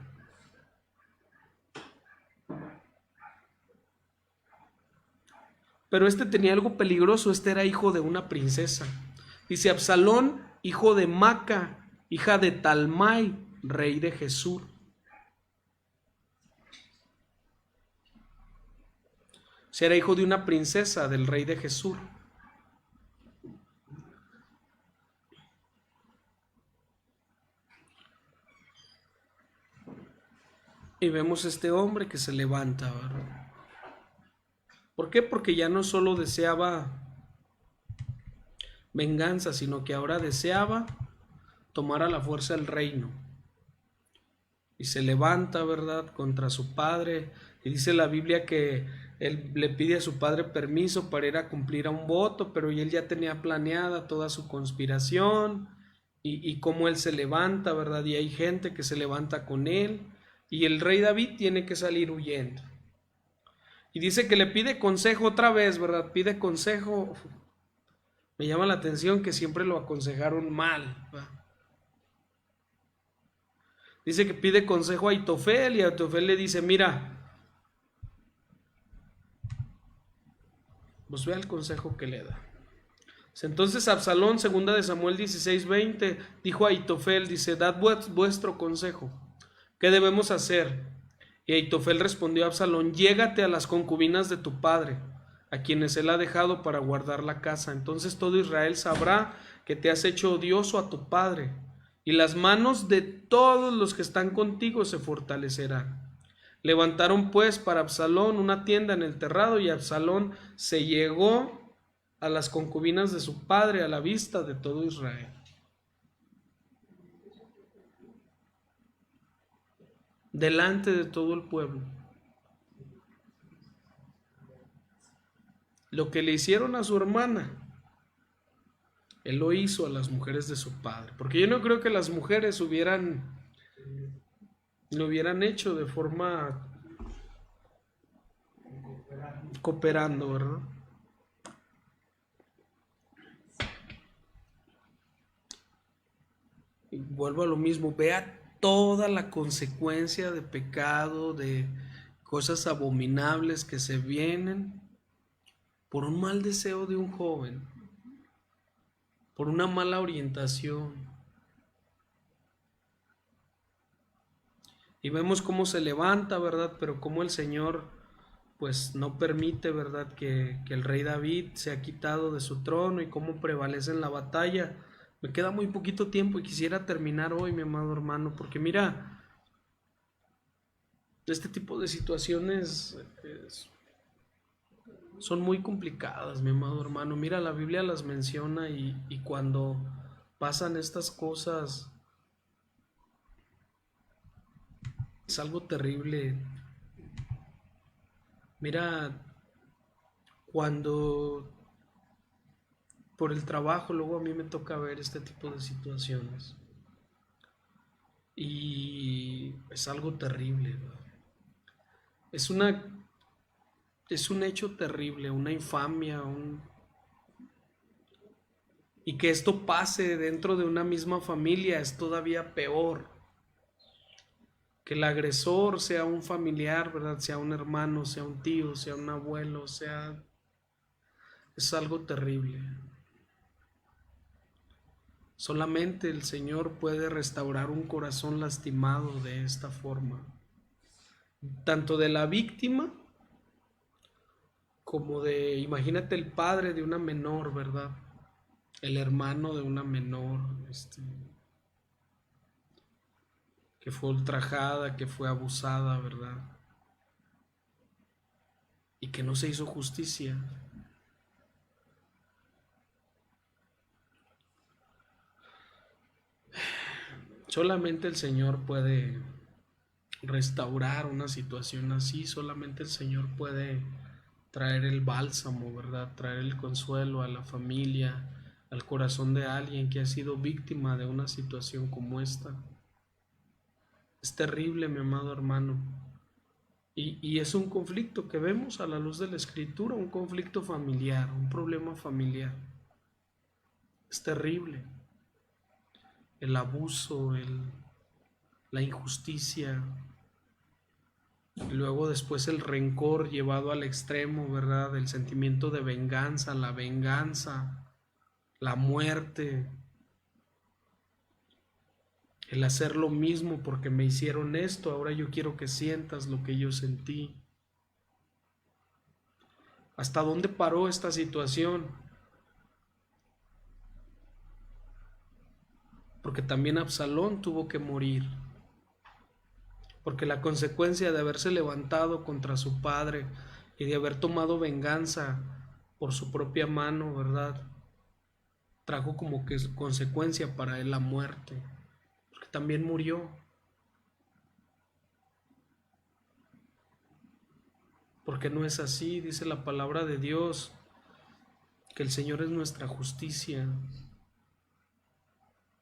Pero este tenía algo peligroso, este era hijo de una princesa. Dice Absalón, hijo de Maca, hija de Talmai, rey de Gesur. O sea, era hijo de una princesa del rey de Gesur. Y vemos este hombre que se levanta, ¿verdad? ¿Por qué? Porque ya no solo deseaba venganza, sino que ahora deseaba tomar a la fuerza el reino. Y se levanta, ¿verdad?, contra su padre. Y dice la Biblia que él le pide a su padre permiso para ir a cumplir a un voto, pero él ya tenía planeada toda su conspiración y cómo él se levanta, ¿verdad? Y hay gente que se levanta con él. Y el rey David tiene que salir huyendo. Y dice que le pide consejo otra vez, ¿verdad? Pide consejo. Me llama la atención que siempre lo aconsejaron mal, ¿verdad? Dice que pide consejo a Ahitofel y Ahitofel le dice, mira, pues vea el consejo que le da. Entonces Absalón, 2 de Samuel 16:20, dijo a Ahitofel, dice, dad vuestro consejo, ¿qué debemos hacer? Y Ahitofel respondió a Absalón, llégate a las concubinas de tu padre, a quienes él ha dejado para guardar la casa. Entonces todo Israel sabrá que te has hecho odioso a tu padre, y las manos de todos los que están contigo se fortalecerán. Levantaron pues para Absalón una tienda en el terrado, y Absalón se llegó a las concubinas de su padre a la vista de todo Israel. Delante de todo el pueblo. Lo que le hicieron a su hermana, Él lo hizo a las mujeres de su padre. Porque yo no creo que las mujeres lo hubieran hecho de forma cooperando, ¿verdad? Y vuelvo a lo mismo, vea toda la consecuencia de pecado, de cosas abominables que se vienen por un mal deseo de un joven, por una mala orientación. Y vemos cómo se levanta, ¿verdad? Pero cómo el Señor pues no permite, ¿verdad? Que el rey David sea quitado de su trono y cómo prevalece en la batalla. Me queda muy poquito tiempo y quisiera terminar hoy, mi amado hermano, porque mira, este tipo de situaciones son muy complicadas, mi amado hermano. Mira, la Biblia las menciona y cuando pasan estas cosas es algo terrible. Mira, cuando por el trabajo luego a mí me toca ver este tipo de situaciones y es algo terrible, ¿verdad? Es un hecho terrible, una infamia, y que esto pase dentro de una misma familia es todavía peor. Que el agresor sea un familiar, ¿verdad? Sea un hermano, sea un tío, sea un abuelo, es algo terrible. Solamente el Señor puede restaurar un corazón lastimado de esta forma, tanto de la víctima como imagínate el padre de una menor, ¿verdad? El hermano de una menor, que fue ultrajada, que fue abusada, ¿verdad? Y que no se hizo justicia. Solamente el Señor puede restaurar una situación así, solamente el Señor puede traer el bálsamo, ¿verdad? Traer el consuelo a la familia, al corazón de alguien que ha sido víctima de una situación como esta. Es terrible, mi amado hermano. Y es un conflicto que vemos a la luz de la Escritura, un conflicto familiar, un problema familiar. Es terrible. El abuso, la injusticia, y luego después el rencor llevado al extremo, ¿verdad? El sentimiento de venganza, la muerte, el hacer lo mismo porque me hicieron esto, ahora yo quiero que sientas lo que yo sentí. ¿Hasta dónde paró esta situación? Porque también Absalón tuvo que morir. Porque la consecuencia de haberse levantado contra su padre y de haber tomado venganza por su propia mano, ¿verdad? Trajo como que consecuencia para él la muerte. Porque también murió. Porque no es así, dice la palabra de Dios, que el Señor es nuestra justicia.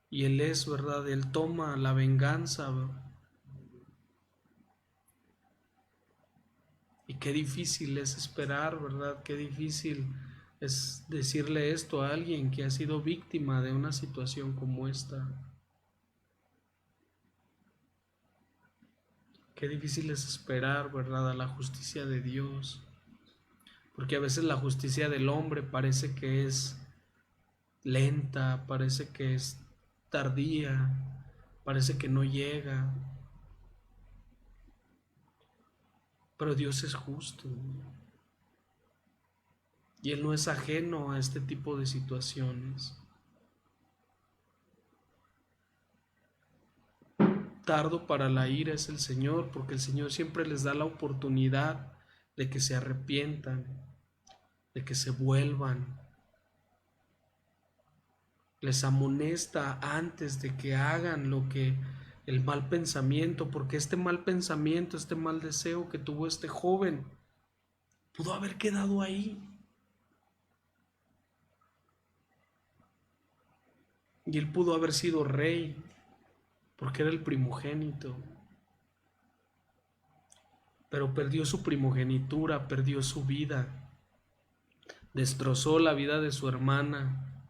Y Él es, ¿verdad? Él toma la venganza, ¿verdad? Y qué difícil es esperar, ¿verdad? Qué difícil es decirle esto a alguien que ha sido víctima de una situación como esta. Qué difícil es esperar, ¿verdad? A la justicia de Dios. Porque a veces la justicia del hombre parece que es lenta, parece que es tardía, parece que no llega. Pero Dios es justo. Y Él no es ajeno a este tipo de situaciones. Tardo para la ira es el Señor, porque el Señor siempre les da la oportunidad de que se arrepientan, de que se vuelvan. Les amonesta antes de que hagan el mal pensamiento, porque este mal pensamiento, este mal deseo que tuvo este joven, pudo haber quedado ahí. Y él pudo haber sido rey, porque era el primogénito. Pero perdió su primogenitura, perdió su vida, destrozó la vida de su hermana,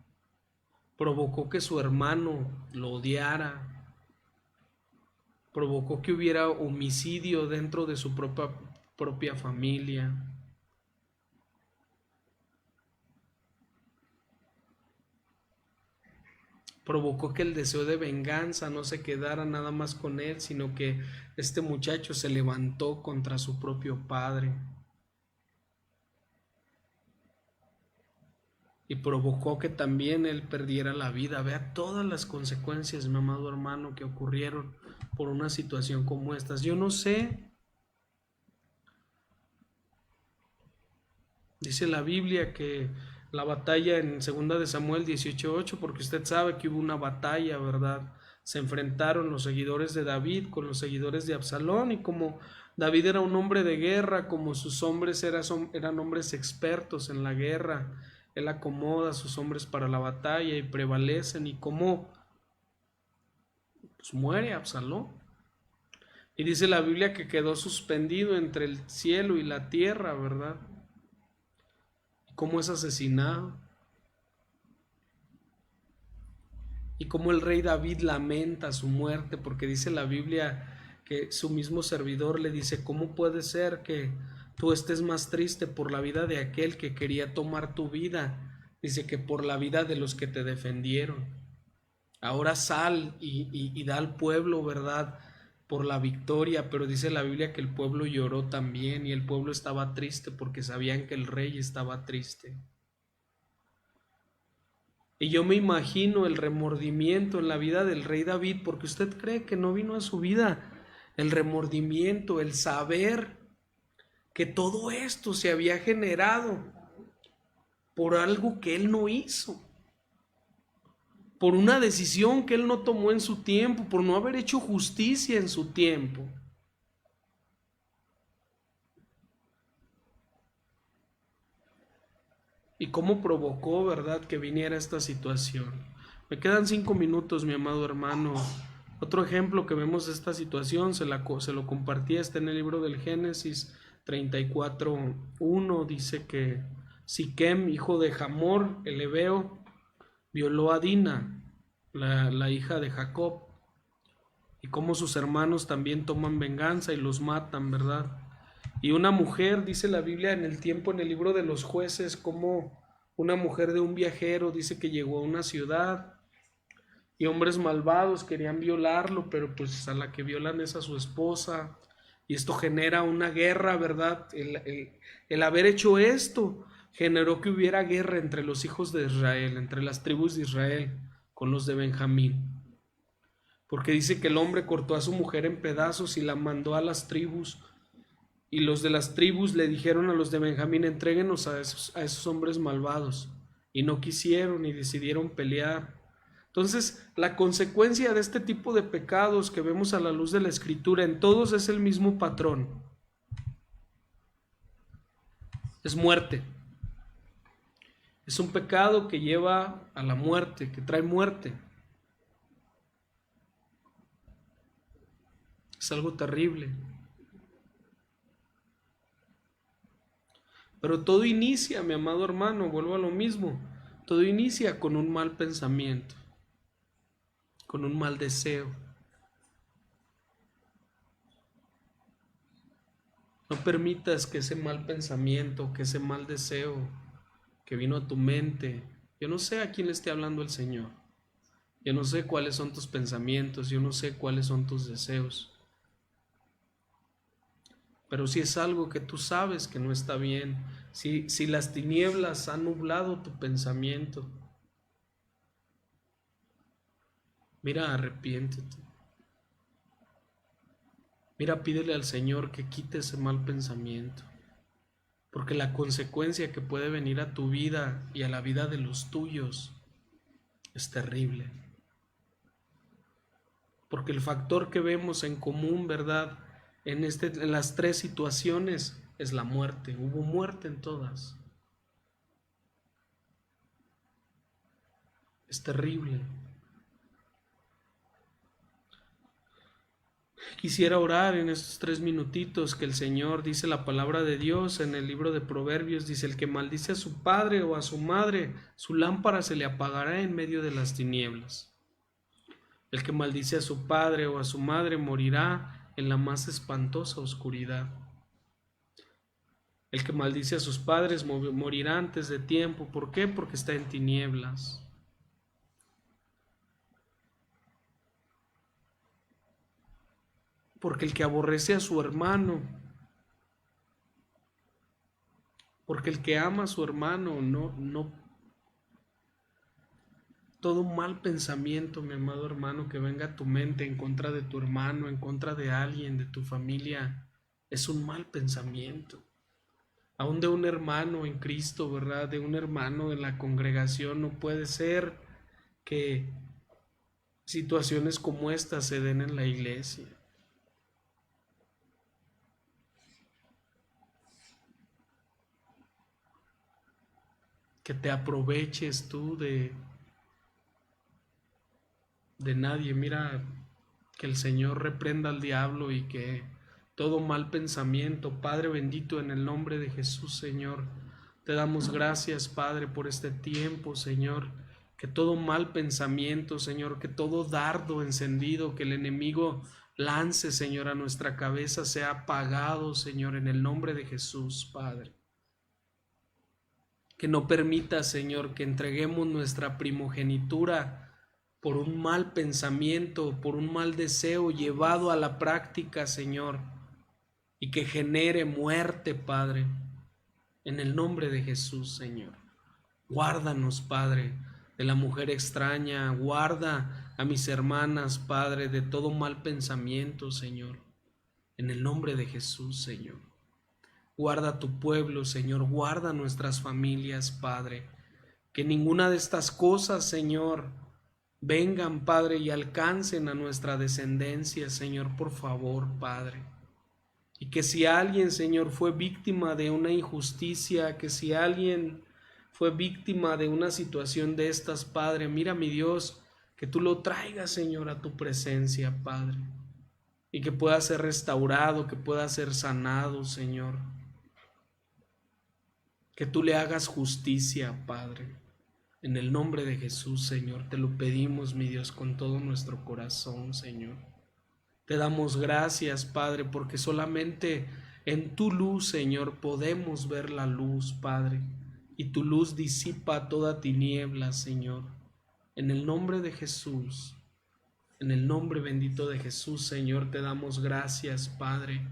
provocó que su hermano lo odiara, provocó que hubiera homicidio dentro de su propia familia. Provocó que el deseo de venganza no se quedara nada más con él, sino que este muchacho se levantó contra su propio padre. Y provocó que también él perdiera la vida. Vea todas las consecuencias, mi amado hermano, que ocurrieron por una situación como esta. Yo no sé, dice la Biblia que la batalla en 2 de Samuel 18:8, porque usted sabe que hubo una batalla, ¿verdad? Se enfrentaron los seguidores de David con los seguidores de Absalón, y como David era un hombre de guerra, como sus hombres eran hombres expertos en la guerra, él acomoda a sus hombres para la batalla y prevalecen, y como pues muere Absalón. Y dice la Biblia que quedó suspendido entre el cielo y la tierra, ¿verdad? Cómo es asesinado, y cómo el rey David lamenta su muerte, porque dice la Biblia que su mismo servidor le dice: ¿cómo puede ser que tú estés más triste por la vida de aquel que quería tomar tu vida? Dice que por la vida de los que te defendieron. Ahora sal y da al pueblo, ¿verdad?, por la victoria. Pero dice la Biblia que el pueblo lloró también, y el pueblo estaba triste porque sabían que el rey estaba triste. Y yo me imagino el remordimiento en la vida del rey David, porque usted cree que no vino a su vida el remordimiento, el saber que todo esto se había generado por algo que él no hizo, por una decisión que él no tomó en su tiempo, por no haber hecho justicia en su tiempo. Y cómo provocó, ¿verdad?, que viniera esta situación. Me quedan 5 minutos, mi amado hermano. Otro ejemplo que vemos de esta situación, se lo compartí, está en el libro del Génesis 34:1. Dice que Siquem, hijo de Hamor, el heveo, violó a Dina, la hija de Jacob, y cómo sus hermanos también toman venganza y los matan, ¿verdad? Y una mujer, dice la Biblia en el libro de los jueces, como una mujer de un viajero dice que llegó a una ciudad y hombres malvados querían violarlo, pero pues a la que violan es a su esposa, y esto genera una guerra, ¿verdad? El haber hecho esto generó que hubiera guerra entre los hijos de Israel, entre las tribus de Israel con los de Benjamín, porque dice que el hombre cortó a su mujer en pedazos y la mandó a las tribus. Y los de las tribus le dijeron a los de Benjamín: entréguenos a esos hombres malvados. Y no quisieron y decidieron pelear. Entonces, la consecuencia de este tipo de pecados que vemos a la luz de la Escritura, en todos es el mismo patrón. Es muerte. Es un pecado que lleva a la muerte, que trae muerte. Es algo terrible. Pero todo inicia, mi amado hermano, vuelvo a lo mismo, todo inicia con un mal pensamiento, con un mal deseo. No permitas que ese mal pensamiento, que ese mal deseo que vino a tu mente, yo no sé a quién le esté hablando el Señor, yo no sé cuáles son tus pensamientos, yo no sé cuáles son tus deseos, pero si es algo que tú sabes que no está bien, si las tinieblas han nublado tu pensamiento, mira, arrepiéntete. Mira, pídele al Señor que quite ese mal pensamiento, porque la consecuencia que puede venir a tu vida y a la vida de los tuyos es terrible. Porque el factor que vemos en común, ¿verdad?, en las tres situaciones es la muerte. Hubo muerte en todas. Es terrible. Quisiera orar en estos 3 minutitos que el Señor dice la palabra de Dios en el libro de Proverbios. Dice: el que maldice a su padre o a su madre, su lámpara se le apagará en medio de las tinieblas. El que maldice a su padre o a su madre morirá en la más espantosa oscuridad. El que maldice a sus padres morirá antes de tiempo. ¿Por qué? Porque está en tinieblas. Porque el que aborrece a su hermano, porque el que ama a su hermano, todo mal pensamiento, mi amado hermano, que venga a tu mente en contra de tu hermano, en contra de alguien, de tu familia, es un mal pensamiento. Aún de un hermano en Cristo, ¿verdad? De un hermano en la congregación, no puede ser que situaciones como estas se den en la iglesia. Que te aproveches tú de nadie. Mira, que el Señor reprenda al diablo y que todo mal pensamiento, Padre bendito, en el nombre de Jesús, Señor, te damos gracias, Padre, por este tiempo, Señor. Que todo mal pensamiento, Señor, que todo dardo encendido que el enemigo lance, Señor, a nuestra cabeza sea apagado, Señor, en el nombre de Jesús, Padre. Que no permita, Señor, que entreguemos nuestra primogenitura por un mal pensamiento, por un mal deseo llevado a la práctica, Señor, y que genere muerte, Padre, en el nombre de Jesús, Señor. Guárdanos, Padre, de la mujer extraña, guarda a mis hermanas, Padre, de todo mal pensamiento, Señor, en el nombre de Jesús, Señor. Guarda a tu pueblo, Señor, guarda a nuestras familias, Padre. Que ninguna de estas cosas, Señor, vengan, Padre, y alcancen a nuestra descendencia, Señor, por favor, Padre. Y que si alguien, Señor, fue víctima de una injusticia, que si alguien fue víctima de una situación de estas, Padre, mira, mi Dios, que tú lo traigas, Señor, a tu presencia, Padre, y que pueda ser restaurado, que pueda ser sanado, Señor. Que tú le hagas justicia, Padre. En el nombre de Jesús, Señor, te lo pedimos, mi Dios, con todo nuestro corazón, Señor. Te damos gracias, Padre, porque solamente en tu luz, Señor, podemos ver la luz, Padre. Y tu luz disipa toda tiniebla, Señor. En el nombre de Jesús, en el nombre bendito de Jesús, Señor, te damos gracias, Padre.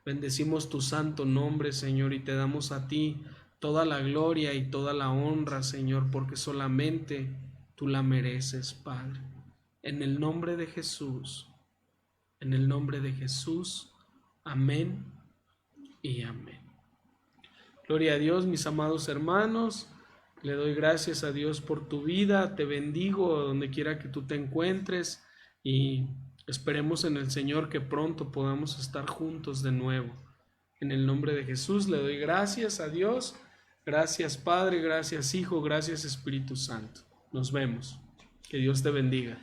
Bendecimos tu santo nombre, Señor, y te damos a ti toda la gloria y toda la honra, Señor, porque solamente tú la mereces, Padre. En el nombre de Jesús, en el nombre de Jesús, amén y amén. Gloria a Dios, mis amados hermanos. Le doy gracias a Dios por tu vida. Te bendigo donde quiera que tú te encuentres y esperemos en el Señor que pronto podamos estar juntos de nuevo. En el nombre de Jesús le doy gracias a Dios. Gracias, Padre, gracias, Hijo, gracias, Espíritu Santo. Nos vemos. Que Dios te bendiga.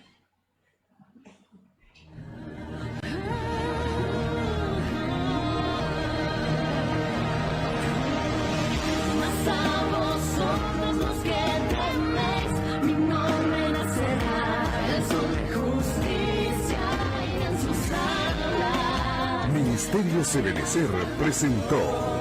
Mas a vosotros los que teméis, mi nombre nacerá el sol de justicia y en sus alas. Ministerio Sebenecer presentó